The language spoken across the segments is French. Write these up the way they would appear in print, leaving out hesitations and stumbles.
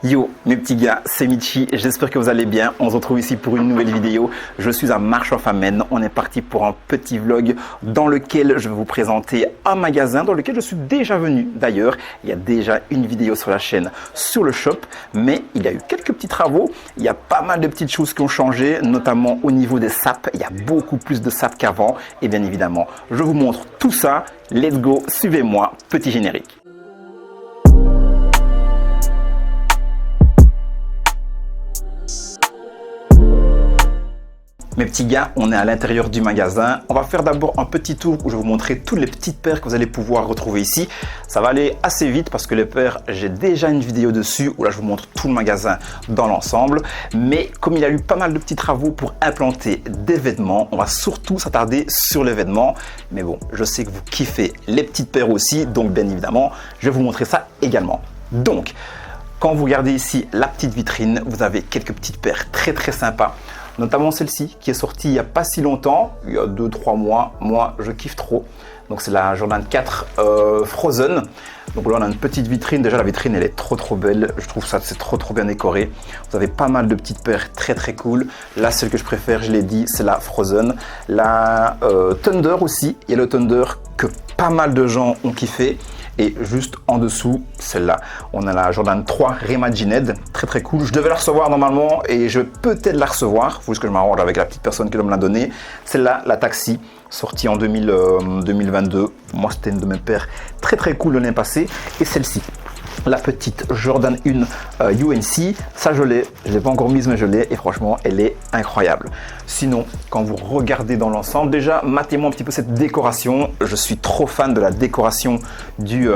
Yo mes petits gars, c'est Michi, j'espère que vous allez bien. On se retrouve ici pour une nouvelle vidéo. Je suis à Marche-en-Famenne. On est parti pour un petit vlog dans lequel je vais vous présenter un magasin dans lequel je suis déjà venu. D'ailleurs, il y a déjà une vidéo sur la chaîne sur le shop, mais il y a eu quelques petits travaux. Il y a pas mal de petites choses qui ont changé, notamment au niveau des sapes. Il y a beaucoup plus de sapes qu'avant. Et bien évidemment, je vous montre tout ça. Let's go, suivez-moi, petit générique. Mes petits gars, on est à l'intérieur du magasin. On va faire d'abord un petit tour où je vais vous montrer toutes les petites paires que vous allez pouvoir retrouver ici. Ça va aller assez vite parce que les paires, j'ai déjà une vidéo dessus où là je vous montre tout le magasin dans l'ensemble. Mais comme il y a eu pas mal de petits travaux pour implanter des vêtements, on va surtout s'attarder sur les vêtements. Mais bon, je sais que vous kiffez les petites paires aussi, donc bien évidemment, je vais vous montrer ça également. Donc, quand vous regardez ici la petite vitrine, vous avez quelques petites paires très sympas. Notamment celle-ci qui est sortie il n'y a pas si longtemps, il y a 2-3 mois. Moi, je kiffe trop. Donc, c'est la Jordan 4 Frozen. Donc là, on a une petite vitrine. Déjà, la vitrine, elle est trop belle. Je trouve ça, c'est trop bien décoré. Vous avez pas mal de petites paires très cool. Là, celle que je préfère, je l'ai dit, c'est la Frozen. La Thunder aussi. Il y a le Thunder que pas mal de gens ont kiffé. Et juste en dessous, celle-là, on a la Jordan 3 Reimagined, très cool. Je devais la recevoir normalement et je vais peut-être la recevoir. Il faut juste que je m'arrange avec la petite personne qui doit me la donner. Celle-là, la Taxi, sortie en 2022. Moi, c'était une de mes paires très cool l'année passée. Et celle-ci, la petite Jordan 1 UNC, ça je l'ai pas encore mise mais je l'ai et franchement elle est incroyable. Sinon quand vous regardez dans l'ensemble, déjà matez-moi un petit peu cette décoration, je suis trop fan de la décoration du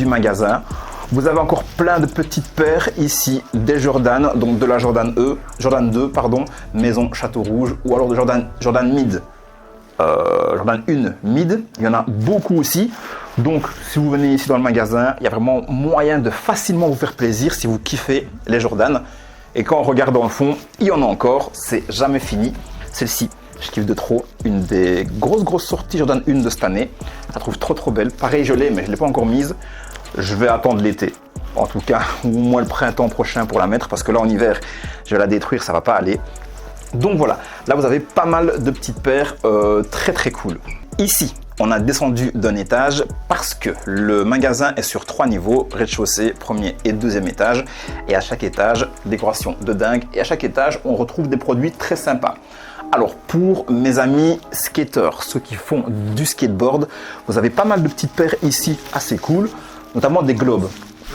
magasin. Vous avez encore plein de petites paires ici, des Jordan, donc de la Jordan 2 pardon, Maison Château Rouge ou alors de Jordan Mid. Jordan 1 Mid, il y en a beaucoup aussi. Donc si vous venez ici dans le magasin, il y a vraiment moyen de facilement vous faire plaisir si vous kiffez les Jordan. Et quand on regarde dans le fond, il y en a encore, c'est jamais fini. Celle-ci, je kiffe de trop, une des grosses sorties Jordan 1 de cette année. Je la trouve trop belle. Pareil, je l'ai, mais je ne l'ai pas encore mise. Je vais attendre l'été. En tout cas, ou au moins le printemps prochain pour la mettre, parce que là en hiver, je vais la détruire, ça va pas aller. Donc voilà, là vous avez pas mal de petites paires très cool. Ici, on a descendu d'un étage parce que le magasin est sur 3 niveaux, rez-de-chaussée, premier et deuxième étage. Et à chaque étage, décoration de dingue. Et à chaque étage, on retrouve des produits très sympas. Alors pour mes amis skateurs, ceux qui font du skateboard, vous avez pas mal de petites paires ici assez cool, notamment des globes.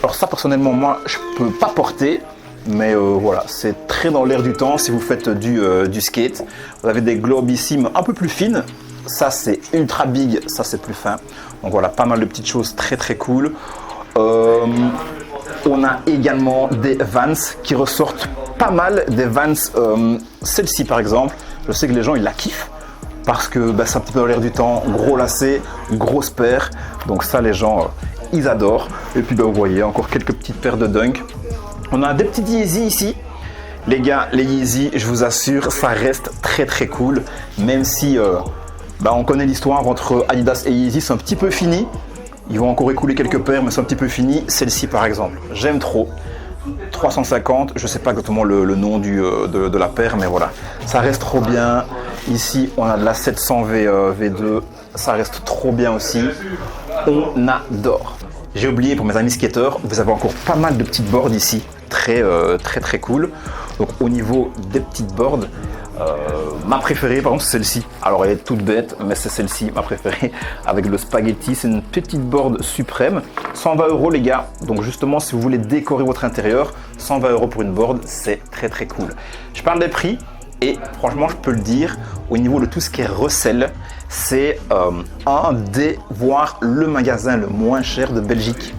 Alors ça personnellement, moi je peux pas porter. Mais voilà, c'est très dans l'air du temps si vous faites du skate. Vous avez des globes ici, mais un peu plus fines. Ça, c'est ultra big, ça, c'est plus fin. Donc voilà, pas mal de petites choses très cool. On a également des Vans qui ressortent pas mal. Des Vans, celle-ci par exemple, je sais que les gens, ils la kiffent. Parce que c'est un petit peu dans l'air du temps, gros lacets, grosse paire. Donc ça, les gens, ils adorent. Et puis vous voyez, encore quelques petites paires de Dunk. On a des petits Yeezy ici. Les gars, les Yeezy, je vous assure, ça reste très cool. Même si on connaît l'histoire entre Adidas et Yeezy, c'est un petit peu fini. Ils vont encore écouler quelques paires, mais c'est un petit peu fini. Celle-ci par exemple, j'aime trop. 350, je ne sais pas exactement le nom de la paire, mais voilà. Ça reste trop bien. Ici, on a de la 700 V2. Ça reste trop bien aussi. On adore. J'ai oublié pour mes amis skateurs, vous avez encore pas mal de petites boards ici, très cool. Donc au niveau des petites boards, ma préférée par exemple c'est celle-ci. Alors elle est toute bête, mais c'est celle-ci ma préférée avec le spaghetti. C'est une petite board suprême, 120 € les gars. Donc justement si vous voulez décorer votre intérieur, 120 € pour une board, c'est très cool. Je parle des prix. Et franchement, je peux le dire, au niveau de tout ce qui est recel, c'est un des, voire le magasin le moins cher de Belgique.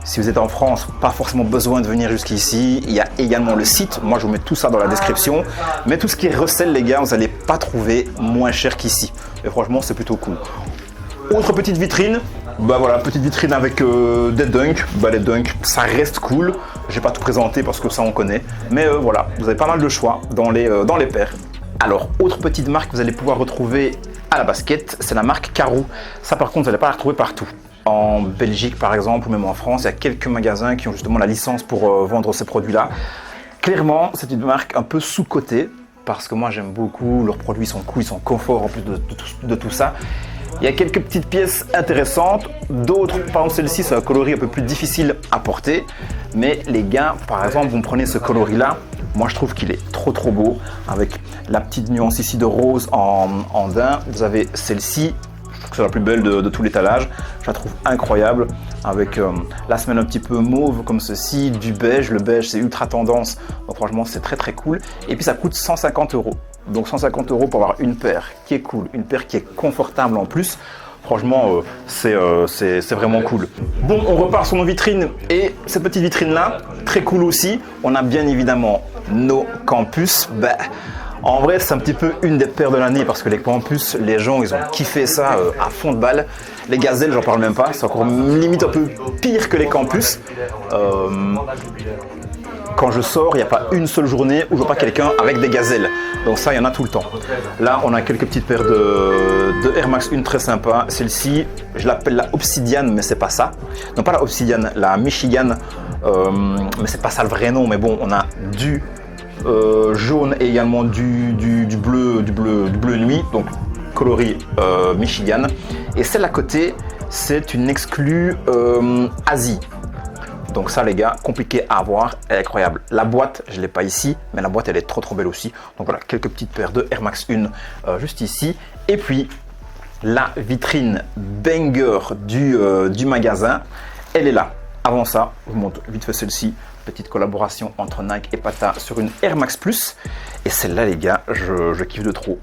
Si vous êtes en France, pas forcément besoin de venir jusqu'ici. Il y a également le site, moi je vous mets tout ça dans la description. Mais tout ce qui est recel, les gars, vous n'allez pas trouver moins cher qu'ici. Et franchement, c'est plutôt cool. Autre petite vitrine, voilà, petite vitrine avec des Dunk. Les Dunk, ça reste cool. Je vais pas tout présenter parce que ça on connaît. Mais voilà, vous avez pas mal de choix dans les paires. Alors, autre petite marque que vous allez pouvoir retrouver à la basket, c'est la marque Karoo. Ça par contre, vous n'allez pas la retrouver partout. en Belgique par exemple, ou même en France, il y a quelques magasins qui ont justement la licence pour vendre ces produits-là. Clairement, c'est une marque un peu sous-cotée, parce que moi j'aime beaucoup, leurs produits sont cool, ils sont confort en plus de tout ça. Il y a quelques petites pièces intéressantes, d'autres, par exemple celle-ci, c'est un coloris un peu plus difficile à porter. Mais les gars, par exemple, vous me prenez ce coloris-là, moi je trouve qu'il est trop beau, avec la petite nuance ici de rose en daim. Vous avez celle-ci, je trouve que c'est la plus belle de tout l'étalage, je la trouve incroyable, avec la semelle un petit peu mauve comme ceci, du beige, le beige c'est ultra tendance, donc franchement c'est très cool. Et puis ça coûte 150 €. Donc 150 € pour avoir une paire qui est cool, une paire qui est confortable en plus. Franchement, c'est vraiment cool. Bon, on repart sur nos vitrines et cette petite vitrine-là, très cool aussi. On a bien évidemment nos campus. En vrai, c'est un petit peu une des paires de l'année parce que les campus, les gens, ils ont kiffé ça à fond de balle. Les gazelles, j'en parle même pas. C'est encore limite un peu pire que les campus. Quand je sors, il n'y a pas une seule journée où je vois pas quelqu'un avec des gazelles. Donc ça, il y en a tout le temps. Là, on a quelques petites paires de Air Max 1 très sympa. Celle-ci, je l'appelle la Obsidian, mais c'est pas ça. Non, pas la Obsidian, la Michigan. Mais c'est pas ça le vrai nom. Mais bon, on a du jaune et également du bleu nuit. Donc coloris Michigan. Et celle à côté, c'est une exclue Asie. Donc ça les gars, compliqué à avoir, elle est incroyable. La boîte, je ne l'ai pas ici, mais la boîte elle est trop belle aussi. Donc voilà, quelques petites paires de Air Max 1 juste ici. Et puis la vitrine banger du magasin, elle est là. Avant ça, je vous montre vite fait celle-ci. Petite collaboration entre Nike et Pata sur une Air Max Plus. Et celle-là les gars, je kiffe de trop.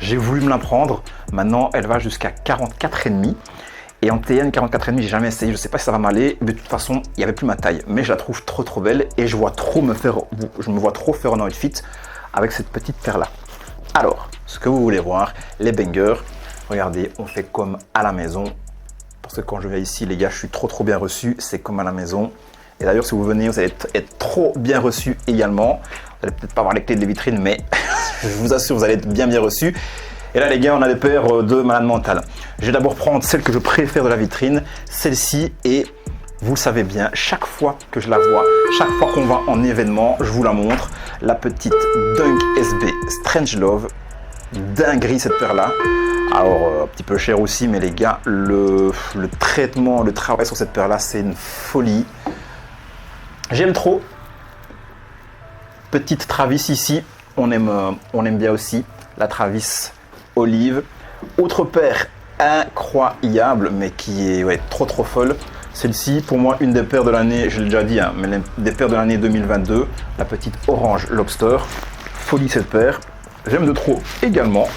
J'ai voulu me la prendre, maintenant elle va jusqu'à 44,5. Et en TN 44,5, j'ai jamais essayé, je sais pas si ça va m'aller, mais de toute façon, il n'y avait plus ma taille. Mais je la trouve trop belle et je me vois trop faire un outfit avec cette petite paire-là. Alors, ce que vous voulez voir, les bangers, regardez, on fait comme à la maison. Parce que quand je viens ici, les gars, je suis trop bien reçu, c'est comme à la maison. Et d'ailleurs, si vous venez, vous allez être trop bien reçu également. Vous n'allez peut-être pas avoir les clés des vitrines, mais je vous assure, vous allez être bien reçu. Et là les gars, on a des paires de malade mentale. Je vais d'abord prendre celle que je préfère de la vitrine, celle-ci, et vous le savez bien, chaque fois que je la vois, chaque fois qu'on va en événement, je vous la montre. La petite Dunk SB Strange Love, dinguerie cette paire-là. Alors un petit peu cher aussi, mais les gars, le traitement, le travail sur cette paire-là, c'est une folie. J'aime trop. Petite Travis ici, on aime bien aussi la Travis olive. Autre paire incroyable, mais qui est trop folle. Celle-ci, pour moi, une des paires de l'année, je l'ai déjà dit, hein, mais des paires de l'année 2022. La petite Orange Lobster. Folie cette paire. J'aime de trop également.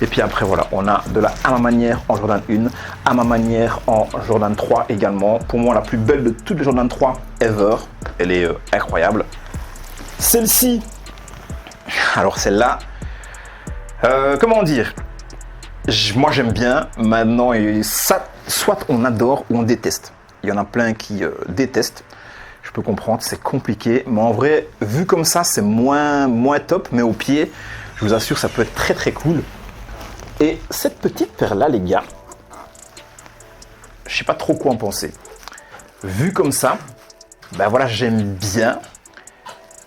Et puis après, voilà, on a de la à ma manière en Jordan 1, à ma manière en Jordan 3 également. Pour moi, la plus belle de toutes les Jordan 3 ever. Elle est incroyable. Celle-ci, alors celle-là, comment dire, moi j'aime bien maintenant, et ça, soit on adore ou on déteste. Il y en a plein qui détestent, je peux comprendre, c'est compliqué, mais en vrai, vu comme ça, c'est moins top, mais au pied, je vous assure, ça peut être très cool. Et cette petite paire-là, les gars, je sais pas trop quoi en penser. Vu comme ça, ben voilà, j'aime bien.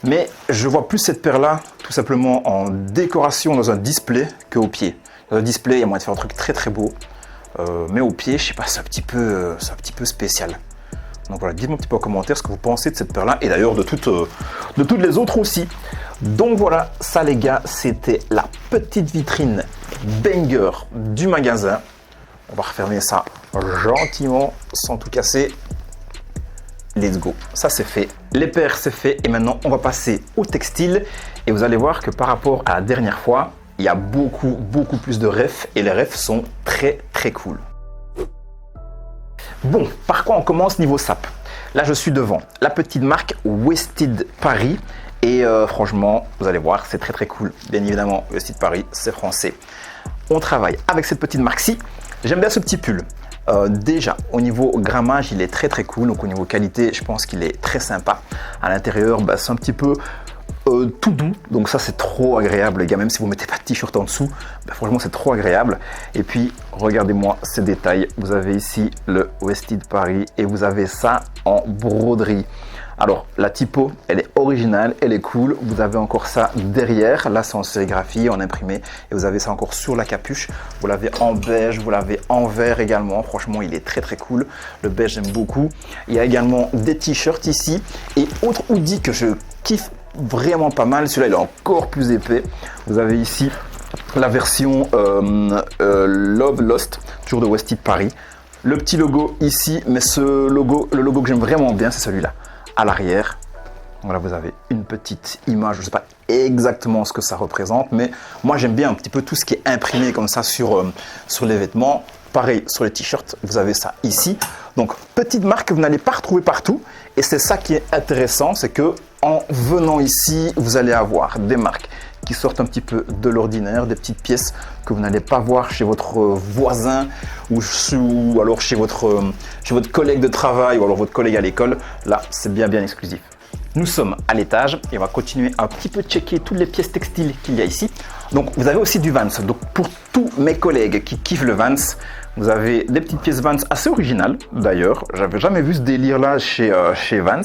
Mais je vois plus cette paire-là tout simplement en décoration dans un display qu'au pied. Dans un display, il y a moyen de faire un truc très beau. Mais au pied, je sais pas, c'est un petit peu spécial. Donc voilà, dites-moi un petit peu en commentaire ce que vous pensez de cette paire-là. Et d'ailleurs de toutes les autres aussi. Donc voilà, ça les gars, c'était la petite vitrine banger du magasin. On va refermer ça gentiment, sans tout casser. Let's go, ça c'est fait, les paires c'est fait et maintenant on va passer au textile et vous allez voir que par rapport à la dernière fois, il y a beaucoup plus de refs et les refs sont très cool. Bon, par quoi on commence niveau sap? Là je suis devant la petite marque Wasted Paris et franchement vous allez voir c'est très cool. Bien évidemment Wasted Paris c'est français. On travaille avec cette petite marque-ci, j'aime bien ce petit pull. Déjà au niveau grammage il est très cool, donc au niveau qualité je pense qu'il est très sympa. À l'intérieur c'est un petit peu tout doux, donc ça c'est trop agréable les gars, même si vous mettez pas de t-shirt en dessous, ben, franchement c'est trop agréable. Et puis regardez-moi ces détails, vous avez ici le Wested Paris et vous avez ça en broderie. Alors la typo elle est originale, elle est cool, vous avez encore ça derrière, là c'est en sérigraphie, en imprimé, et vous avez ça encore sur la capuche, vous l'avez en beige, vous l'avez en vert également, franchement il est très cool, le beige j'aime beaucoup. Il y a également des t-shirts ici, et autre hoodie que je kiffe vraiment pas mal, celui-là il est encore plus épais, vous avez ici la version Love Lost, toujours de Wested Paris, le petit logo ici, mais le logo que j'aime vraiment bien c'est celui-là. À l'arrière, voilà, vous avez une petite image, je ne sais pas exactement ce que ça représente, mais moi j'aime bien un petit peu tout ce qui est imprimé comme ça sur les vêtements. Pareil sur les t-shirts, vous avez ça ici. Donc petite marque que vous n'allez pas retrouver partout, et c'est ça qui est intéressant, c'est que en venant ici, vous allez avoir des marques qui sortent un petit peu de l'ordinaire, des petites pièces que vous n'allez pas voir chez votre voisin ou alors chez votre collègue de travail ou alors votre collègue à l'école. Là, c'est bien exclusif. Nous sommes à l'étage et on va continuer un petit peu checker toutes les pièces textiles qu'il y a ici. Donc, vous avez aussi du Vans. Donc, pour tous mes collègues qui kiffent le Vans, vous avez des petites pièces Vans assez originales. D'ailleurs, j'avais jamais vu ce délire-là chez Vans.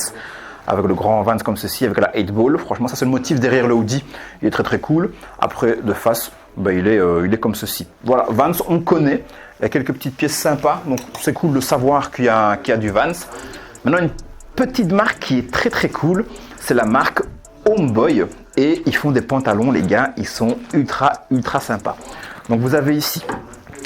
Avec le grand Vans comme ceci, avec la 8 ball. Franchement, ça c'est le motif derrière le hoodie. Il est très cool. Après, de face, ben, il est comme ceci. Voilà, Vans, on connaît. Il y a quelques petites pièces sympas. Donc, c'est cool de savoir qu'il y a du Vans. Maintenant, une petite marque qui est très cool, c'est la marque Homeboy. Et ils font des pantalons, les gars. Ils sont ultra sympas. Donc, vous avez ici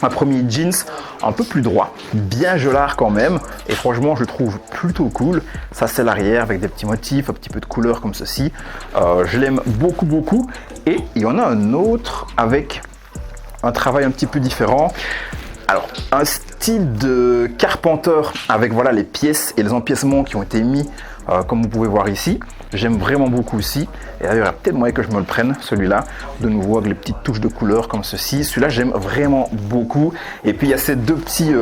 un premier jeans un peu plus droit, bien gelard quand même, et franchement je trouve plutôt cool. Ça c'est l'arrière avec des petits motifs, un petit peu de couleur comme ceci. Je l'aime beaucoup. Et il y en a un autre avec un travail un petit peu différent. Alors un style de Carpenter avec voilà les pièces et les empiècements qui ont été mis comme vous pouvez voir ici. J'aime vraiment beaucoup aussi. Et d'ailleurs, il y a peut-être moyen que je me le prenne, celui-là, de nouveau avec les petites touches de couleur comme ceci. Celui-là, j'aime vraiment beaucoup. Et puis, il y a ces deux petits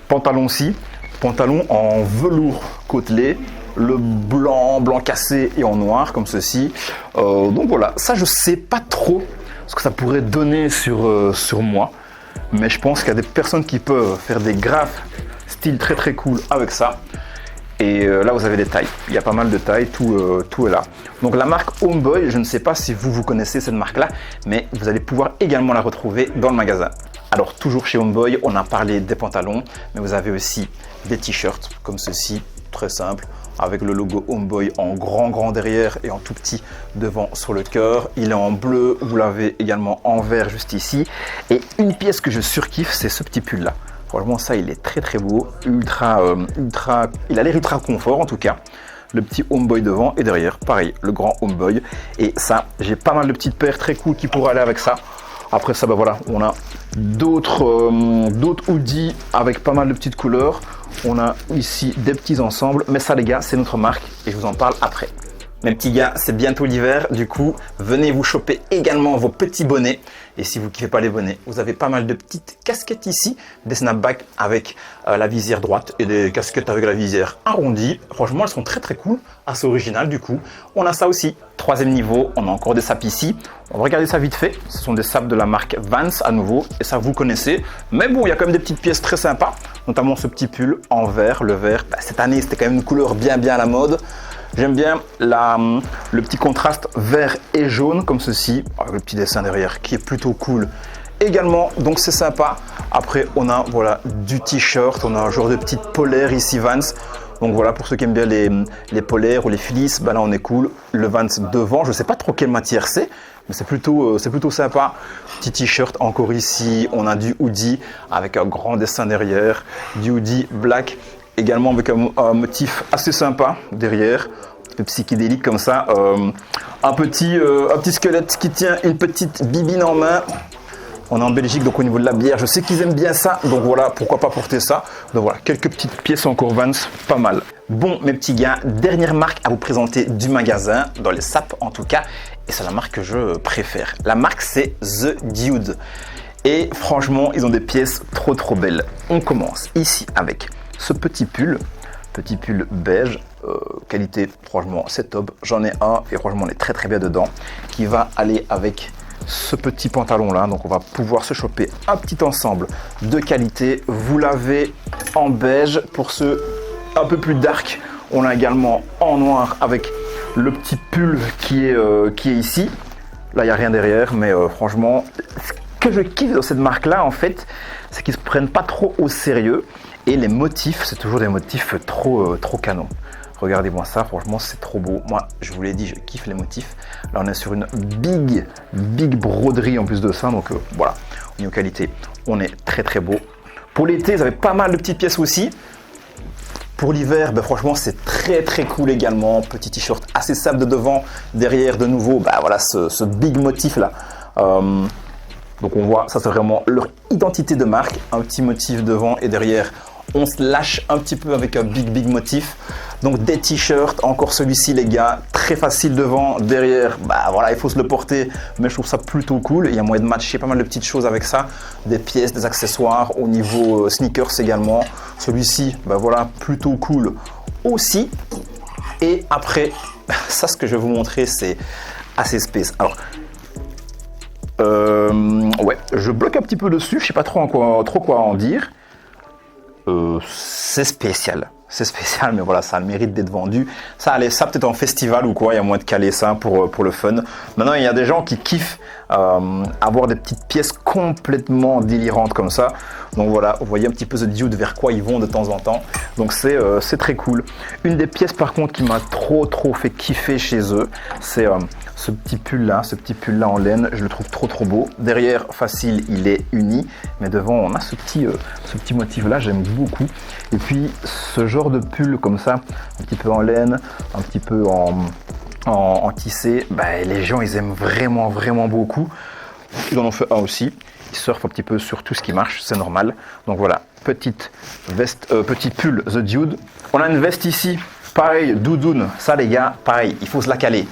pantalons-ci. Pantalons en velours côtelé, le blanc cassé et en noir comme ceci. Donc voilà, ça, je sais pas trop ce que ça pourrait donner sur moi. Mais je pense qu'il y a des personnes qui peuvent faire des graphes style très cool avec ça. Et là, vous avez des tailles. Il y a pas mal de tailles, tout est là. Donc la marque Homeboy, je ne sais pas si vous connaissez cette marque-là, mais vous allez pouvoir également la retrouver dans le magasin. Alors toujours chez Homeboy, on a parlé des pantalons, mais vous avez aussi des t-shirts comme ceci, très simple, avec le logo Homeboy en grand derrière et en tout petit devant sur le cœur. Il est en bleu, vous l'avez également en vert juste ici. Et une pièce que je surkiffe, c'est ce petit pull-là. Franchement, ça, il est très beau, il a l'air ultra confort en tout cas. Le petit Homeboy devant et derrière, pareil, le grand Homeboy. Et ça, j'ai pas mal de petites paires très cool qui pourraient aller avec ça. Après ça, ben voilà, on a d'autres hoodies avec pas mal de petites couleurs. On a ici des petits ensembles, mais ça les gars, c'est notre marque et je vous en parle après. Mes petits gars, c'est bientôt l'hiver, du coup, venez vous choper également vos petits bonnets. Et si vous ne kiffez pas les bonnets, vous avez pas mal de petites casquettes ici, des snapbacks avec la visière droite et des casquettes avec la visière arrondie. Franchement, elles sont très cool, assez originales du coup. On a ça aussi, troisième niveau, on a encore des sapes ici. On va regarder ça vite fait, ce sont des sapes de la marque Vans à nouveau, et ça vous connaissez. Mais bon, il y a quand même des petites pièces très sympas, notamment ce petit pull en vert. Le vert, cette année, c'était quand même une couleur bien à la mode. J'aime bien le petit contraste vert et jaune comme ceci, avec le petit dessin derrière qui est plutôt cool également, donc c'est sympa. Après on a voilà du t-shirt, on a un genre de petite polaire ici Vans. Donc voilà, pour ceux qui aiment bien les polaires ou les fleece, ben là on est cool. Le Vans devant, je sais pas trop quelle matière c'est, mais c'est plutôt sympa. Petit t-shirt encore ici, on a du hoodie avec un grand dessin derrière, du hoodie black également avec un motif assez sympa derrière, un peu psychédélique comme ça. Un petit squelette qui tient une petite bibine en main. On est en Belgique, donc au niveau de la bière, je sais qu'ils aiment bien ça, donc voilà, pourquoi pas porter ça. Donc voilà, quelques petites pièces encore Vans, pas mal. Bon, mes petits gars, dernière marque à vous présenter du magasin, dans les sapes en tout cas, et c'est la marque que je préfère. La marque, c'est The Dude. Et franchement, ils ont des pièces trop belles. On commence ici avec ce petit pull beige, qualité, franchement, c'est top. J'en ai un et franchement, on est très très bien dedans, qui va aller avec ce petit pantalon là. Donc on va pouvoir se choper un petit ensemble de qualité. Vous l'avez en beige pour ceux un peu plus dark. On a également en noir avec le petit pull qui est ici. Là, il n'y a rien derrière, mais franchement, ce que je kiffe dans cette marque-là, en fait, c'est qu'ils ne se prennent pas trop au sérieux. Et les motifs, c'est toujours des motifs trop canon. Regardez-moi ça, franchement, c'est trop beau. Moi, je vous l'ai dit, je kiffe les motifs. Là, on est sur une big broderie en plus de ça. Donc voilà, au niveau qualité, on est très très beau. Pour l'été, vous avez pas mal de petites pièces aussi. Pour l'hiver, ben franchement, c'est très très cool également. Petit t-shirt assez simple de devant, derrière de nouveau, ben voilà ce big motif là. Donc on voit, ça c'est vraiment leur identité de marque. Un petit motif devant et derrière, on se lâche un petit peu avec un big motif. Donc des t-shirts, encore celui-ci les gars, très facile devant, derrière, bah voilà, il faut se le porter, mais je trouve ça plutôt cool. Il y a moyen de matcher pas mal de petites choses avec ça, des pièces, des accessoires, au niveau sneakers également. Celui-ci, bah voilà, plutôt cool aussi. Et après, ça ce que je vais vous montrer, c'est assez space. Alors, ouais, je bloque un petit peu dessus, je sais pas trop quoi en dire. C'est spécial. C'est spécial, mais voilà, ça a le mérite d'être vendu. Ça, allez, ça peut-être en festival ou quoi, il y a moyen de caler ça pour le fun. Maintenant, il y a des gens qui kiffent avoir des petites pièces complètement délirantes comme ça. Donc voilà, vous voyez un petit peu The Dude vers quoi ils vont de temps en temps. Donc c'est très cool. Une des pièces par contre qui m'a trop fait kiffer chez eux, c'est ce petit pull là en laine. Je le trouve trop beau. Derrière, facile, il est uni, mais devant on a ce petit motif là, j'aime beaucoup. Et puis ce genre de pull comme ça, un petit peu en laine, un petit peu en tissé, bah, les gens ils aiment vraiment beaucoup. Ils en ont fait un aussi. Ils surfent un petit peu sur tout ce qui marche, c'est normal. Donc voilà, petite veste, petit pull The Dude. On a une veste ici, pareil, doudoune. Ça les gars, pareil, il faut se la caler.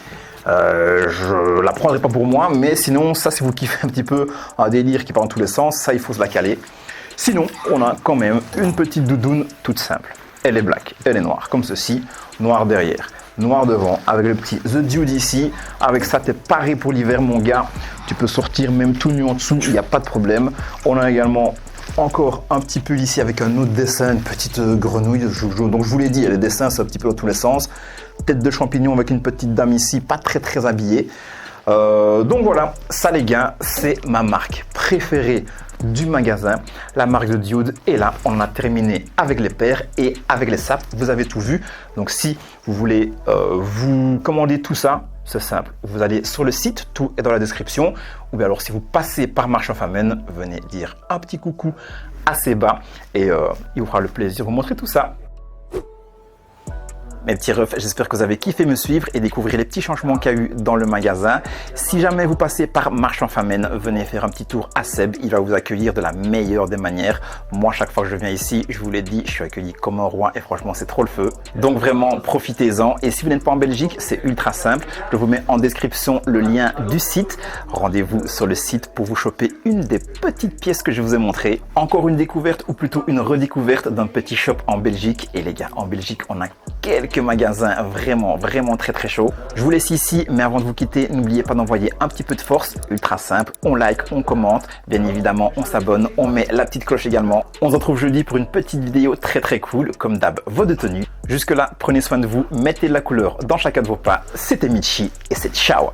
Je la prendrai pas pour moi, mais sinon ça, si vous kiffez un petit peu un délire qui part dans tous les sens, ça il faut se la caler. Sinon, on a quand même une petite doudoune toute simple. Elle est black, elle est noire, comme ceci, noir derrière, noir devant, avec le petit The Dude ici. Avec ça, t'es paré pour l'hiver, mon gars. Tu peux sortir même tout nu en dessous, il n'y a pas de problème. On a également encore un petit pull ici avec un autre dessin, une petite grenouille. Donc je vous l'ai dit, les dessins, c'est un petit peu dans tous les sens. Tête de champignon avec une petite dame ici, pas très habillée. Donc voilà, ça les gars, c'est ma marque préférée du magasin, la marque The Dude. Et là, on a terminé avec les paires et avec les sapes. Vous avez tout vu. Donc si vous voulez vous commander tout ça, c'est simple. Vous allez sur le site, tout est dans la description. Ou bien alors si vous passez par Marche en Famenne, venez dire un petit coucou à Seba et il vous fera le plaisir de vous montrer tout ça. Mes petits refs, j'espère que vous avez kiffé me suivre et découvrir les petits changements qu'il y a eu dans le magasin. Si jamais vous passez par Marche en Famenne, venez faire un petit tour à Seb. Il va vous accueillir de la meilleure des manières. Moi, chaque fois que je viens ici, je vous l'ai dit, je suis accueilli comme un roi et franchement, c'est trop le feu. Donc vraiment, profitez-en. Et si vous n'êtes pas en Belgique, c'est ultra simple. Je vous mets en description le lien du site. Rendez-vous sur le site pour vous choper une des petites pièces que je vous ai montrées. Encore une découverte ou plutôt une redécouverte d'un petit shop en Belgique. Et les gars, en Belgique, on a quelques magasins vraiment très chaud. Je vous laisse ici, mais avant de vous quitter, n'oubliez pas d'envoyer un petit peu de force, ultra simple. On like, on commente, bien évidemment, on s'abonne, on met la petite cloche également. On se retrouve jeudi pour une petite vidéo très cool, comme d'hab, vos deux tenues. Jusque là, prenez soin de vous, mettez de la couleur dans chacun de vos pas. C'était Michi et c'est ciao.